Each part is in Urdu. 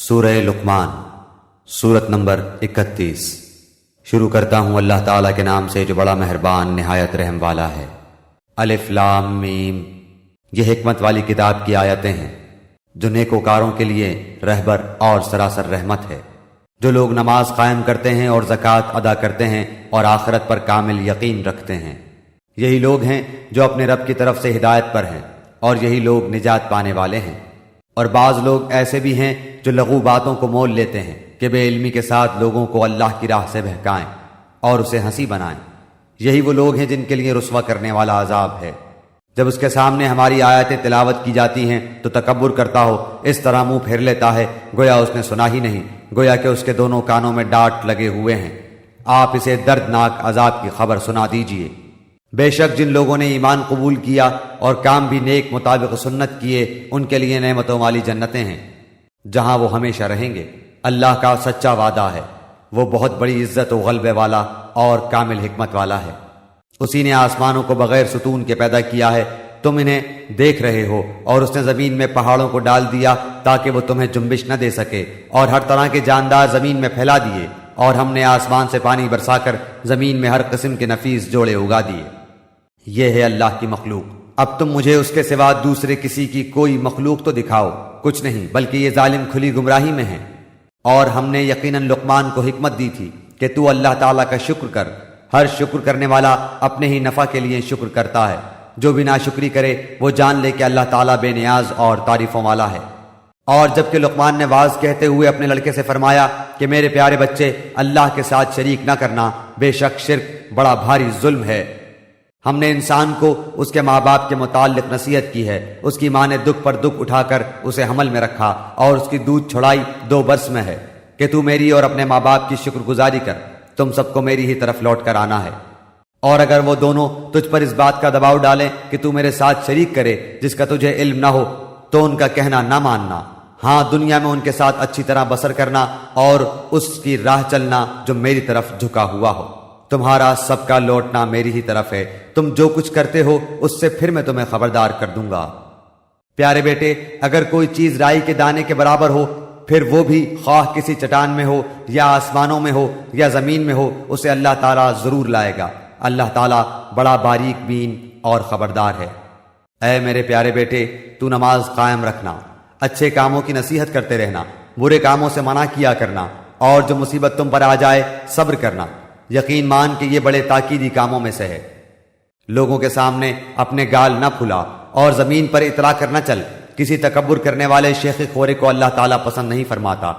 سورہ لقمان سورت نمبر 31۔ شروع کرتا ہوں اللہ تعالیٰ کے نام سے جو بڑا مہربان نہایت رحم والا ہے۔ الف لام میم، یہ حکمت والی کتاب کی آیتیں ہیں جو نیکوکاروں کے لیے رہبر اور سراسر رحمت ہے، جو لوگ نماز قائم کرتے ہیں اور زکوٰۃ ادا کرتے ہیں اور آخرت پر کامل یقین رکھتے ہیں۔ یہی لوگ ہیں جو اپنے رب کی طرف سے ہدایت پر ہیں، اور یہی لوگ نجات پانے والے ہیں۔ اور بعض لوگ ایسے بھی ہیں جو لغو باتوں کو مول لیتے ہیں کہ بے علمی کے ساتھ لوگوں کو اللہ کی راہ سے بہکائیں اور اسے ہنسی بنائیں۔ یہی وہ لوگ ہیں جن کے لیے رسوا کرنے والا عذاب ہے۔ جب اس کے سامنے ہماری آیتیں تلاوت کی جاتی ہیں تو تکبر کرتا ہو، اس طرح منہ پھیر لیتا ہے گویا اس نے سنا ہی نہیں، گویا کہ اس کے دونوں کانوں میں ڈانٹ لگے ہوئے ہیں۔ آپ اسے دردناک عذاب کی خبر سنا دیجئے۔ بے شک جن لوگوں نے ایمان قبول کیا اور کام بھی نیک مطابق سنت کیے، ان کے لیے نعمتوں والی جنتیں ہیں جہاں وہ ہمیشہ رہیں گے۔ اللہ کا سچا وعدہ ہے، وہ بہت بڑی عزت و غلبے والا اور کامل حکمت والا ہے۔ اسی نے آسمانوں کو بغیر ستون کے پیدا کیا ہے، تم انہیں دیکھ رہے ہو، اور اس نے زمین میں پہاڑوں کو ڈال دیا تاکہ وہ تمہیں جنبش نہ دے سکے، اور ہر طرح کے جاندار زمین میں پھیلا دیے، اور ہم نے آسمان سے پانی برسا کر زمین میں ہر قسم کے نفیس جوڑے اگا دیے۔ یہ ہے اللہ کی مخلوق، اب تم مجھے اس کے سوا دوسرے کسی کی کوئی مخلوق تو دکھاؤ، کچھ نہیں، بلکہ یہ ظالم کھلی گمراہی میں ہیں۔ اور ہم نے یقیناً لقمان کو حکمت دی تھی کہ تو اللہ تعالیٰ کا شکر کر، ہر شکر کرنے والا اپنے ہی نفع کے لیے شکر کرتا ہے، جو بھی ناشکری کرے وہ جان لے کہ اللہ تعالیٰ بے نیاز اور تعریفوں والا ہے۔ اور جبکہ لقمان نے واعظ کہتے ہوئے اپنے لڑکے سے فرمایا کہ میرے پیارے بچے، اللہ کے ساتھ شریک نہ کرنا، بے شک شرک بڑا بھاری ظلم ہے۔ ہم نے انسان کو اس کے ماں باپ کے متعلق نصیحت کی ہے، اس کی ماں نے دکھ پر دکھ اٹھا کر اسے حمل میں رکھا اور اس کی دودھ چھڑائی 2 برس میں ہے کہ تو میری اور اپنے ماں باپ کی شکر گزاری کر، تم سب کو میری ہی طرف لوٹ کر آنا ہے۔ اور اگر وہ دونوں تجھ پر اس بات کا دباؤ ڈالیں کہ تو میرے ساتھ شریک کرے جس کا تجھے علم نہ ہو، تو ان کا کہنا نہ ماننا، ہاں دنیا میں ان کے ساتھ اچھی طرح بسر کرنا اور اس کی راہ چلنا جو میری طرف جھکا ہوا ہو۔ تمہارا سب کا لوٹنا میری ہی طرف ہے، تم جو کچھ کرتے ہو اس سے پھر میں تمہیں خبردار کر دوں گا۔ پیارے بیٹے، اگر کوئی چیز رائی کے دانے کے برابر ہو، پھر وہ بھی خواہ کسی چٹان میں ہو یا آسمانوں میں ہو یا زمین میں ہو، اسے اللہ تعالیٰ ضرور لائے گا۔ اللہ تعالیٰ بڑا باریک بین اور خبردار ہے۔ اے میرے پیارے بیٹے، تو نماز قائم رکھنا، اچھے کاموں کی نصیحت کرتے رہنا، برے کاموں سے منع کیا کرنا، اور جو مصیبت تم پر آ جائے صبر کرنا۔ یقین مان کہ یہ بڑے تاکیدی کاموں میں سے ہے۔ لوگوں کے سامنے اپنے گال نہ پھلا اور زمین پر اطلاع کر نہ چل، کسی تکبر کرنے والے شیخ خورے کو اللہ تعالیٰ پسند نہیں فرماتا۔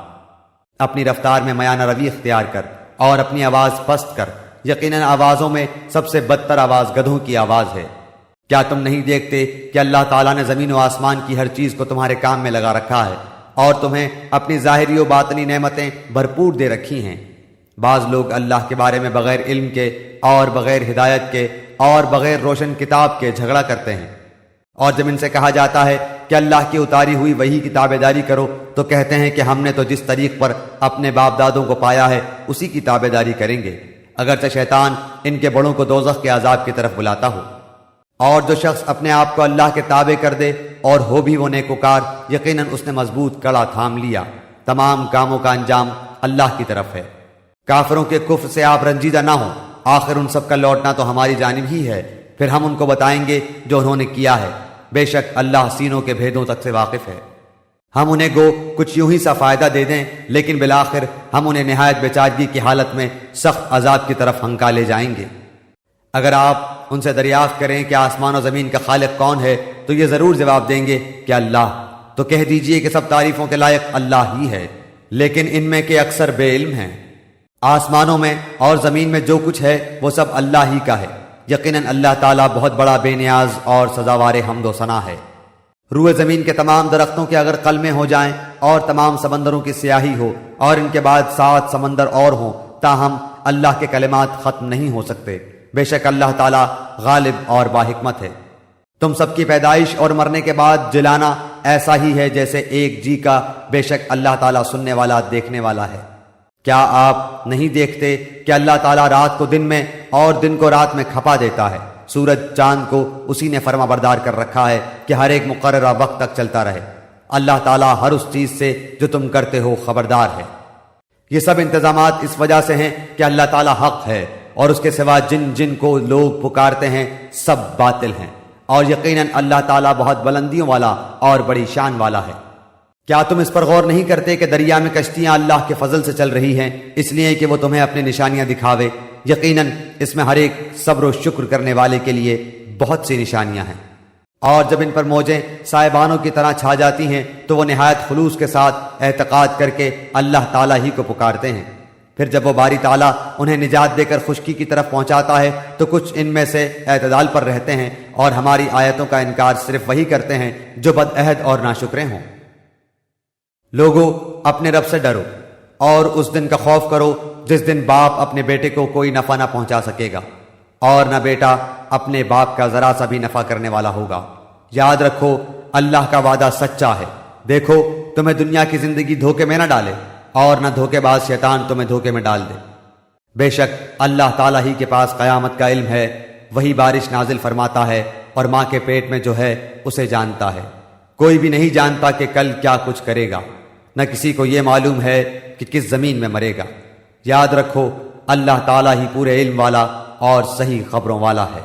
اپنی رفتار میں میانہ روی اختیار کر اور اپنی آواز پست کر، یقیناً آوازوں میں سب سے بدتر آواز گدھوں کی آواز ہے۔ کیا تم نہیں دیکھتے کہ اللہ تعالیٰ نے زمین و آسمان کی ہر چیز کو تمہارے کام میں لگا رکھا ہے، اور تمہیں اپنی ظاہری و باطنی نعمتیں بھرپور دے رکھی ہیں؟ بعض لوگ اللہ کے بارے میں بغیر علم کے اور بغیر ہدایت کے اور بغیر روشن کتاب کے جھگڑا کرتے ہیں، اور جب ان سے کہا جاتا ہے کہ اللہ کی اتاری ہوئی وحی کی تابعداری کرو تو کہتے ہیں کہ ہم نے تو جس طریق پر اپنے باپ دادوں کو پایا ہے اسی کی تابعداری کریں گے، اگرچہ شیطان ان کے بڑوں کو دوزخ کے عذاب کی طرف بلاتا ہو۔ اور جو شخص اپنے آپ کو اللہ کے تابع کر دے اور ہو بھی وہ نیکوکار، یقیناً اس نے مضبوط کڑا تھام لیا۔ تمام کاموں کا انجام اللہ کی طرف ہے۔ کافروں کے کفر سے آپ رنجیدہ نہ ہوں، آخر ان سب کا لوٹنا تو ہماری جانب ہی ہے، پھر ہم ان کو بتائیں گے جو انہوں نے کیا ہے۔ بے شک اللہ سینوں کے بھیدوں تک سے واقف ہے۔ ہم انہیں گو کچھ یوں ہی سا فائدہ دے دیں، لیکن بالآخر ہم انہیں نہایت بیچارگی کی حالت میں سخت عذاب کی طرف ہنکا لے جائیں گے۔ اگر آپ ان سے دریافت کریں کہ آسمان و زمین کا خالق کون ہے تو یہ ضرور جواب دیں گے کہ اللہ۔ تو کہہ دیجئے کہ سب تعریفوں کے لائق اللہ ہی ہے، لیکن ان میں کے اکثر بے علم ہیں۔ آسمانوں میں اور زمین میں جو کچھ ہے وہ سب اللہ ہی کا ہے، یقیناً اللہ تعالیٰ بہت بڑا بے نیاز اور سزاوار حمد و ثنا ہے۔ روئے زمین کے تمام درختوں کے اگر قلمیں ہو جائیں اور تمام سمندروں کی سیاہی ہو اور ان کے بعد 7 سمندر اور ہوں، تاہم اللہ کے کلمات ختم نہیں ہو سکتے۔ بے شک اللہ تعالیٰ غالب اور باحکمت ہے۔ تم سب کی پیدائش اور مرنے کے بعد جلانا ایسا ہی ہے جیسے ایک جی کا، بے شک اللہ تعالیٰ سننے والا دیکھنے والا ہے۔ کیا آپ نہیں دیکھتے کہ اللہ تعالیٰ رات کو دن میں اور دن کو رات میں کھپا دیتا ہے؟ سورج چاند کو اسی نے فرما بردار کر رکھا ہے کہ ہر ایک مقررہ وقت تک چلتا رہے۔ اللہ تعالیٰ ہر اس چیز سے جو تم کرتے ہو خبردار ہے۔ یہ سب انتظامات اس وجہ سے ہیں کہ اللہ تعالیٰ حق ہے، اور اس کے سوا جن جن کو لوگ پکارتے ہیں سب باطل ہیں، اور یقیناً اللہ تعالیٰ بہت بلندیوں والا اور بڑی شان والا ہے۔ کیا تم اس پر غور نہیں کرتے کہ دریا میں کشتیاں اللہ کے فضل سے چل رہی ہیں، اس لیے کہ وہ تمہیں اپنی نشانیاں دکھاوے؟ یقیناً اس میں ہر ایک صبر و شکر کرنے والے کے لیے بہت سی نشانیاں ہیں۔ اور جب ان پر موجیں سائبانوں کی طرح چھا جاتی ہیں تو وہ نہایت خلوص کے ساتھ اعتقاد کر کے اللہ تعالیٰ ہی کو پکارتے ہیں۔ پھر جب وہ باری تعالیٰ انہیں نجات دے کر خشکی کی طرف پہنچاتا ہے تو کچھ ان میں سے اعتدال پر رہتے ہیں اور ہماری آیتوں کا انکار صرف وہی کرتے ہیں جو بد عہد اور ناشکرے ہوں۔ لوگو، اپنے رب سے ڈرو اور اس دن کا خوف کرو جس دن باپ اپنے بیٹے کو کوئی نفع نہ پہنچا سکے گا، اور نہ بیٹا اپنے باپ کا ذرا سا بھی نفع کرنے والا ہوگا۔ یاد رکھو، اللہ کا وعدہ سچا ہے۔ دیکھو تمہیں دنیا کی زندگی دھوکے میں نہ ڈالے، اور نہ دھوکے باز شیطان تمہیں دھوکے میں ڈال دے۔ بے شک اللہ تعالیٰ ہی کے پاس قیامت کا علم ہے، وہی بارش نازل فرماتا ہے، اور ماں کے پیٹ میں جو ہے اسے جانتا ہے۔ کوئی بھی نہیں جانتا کہ کل کیا کچھ کرے گا، نہ کسی کو یہ معلوم ہے کہ کس زمین میں مرے گا۔ یاد رکھو، اللہ تعالیٰ ہی پورے علم والا اور صحیح خبروں والا ہے۔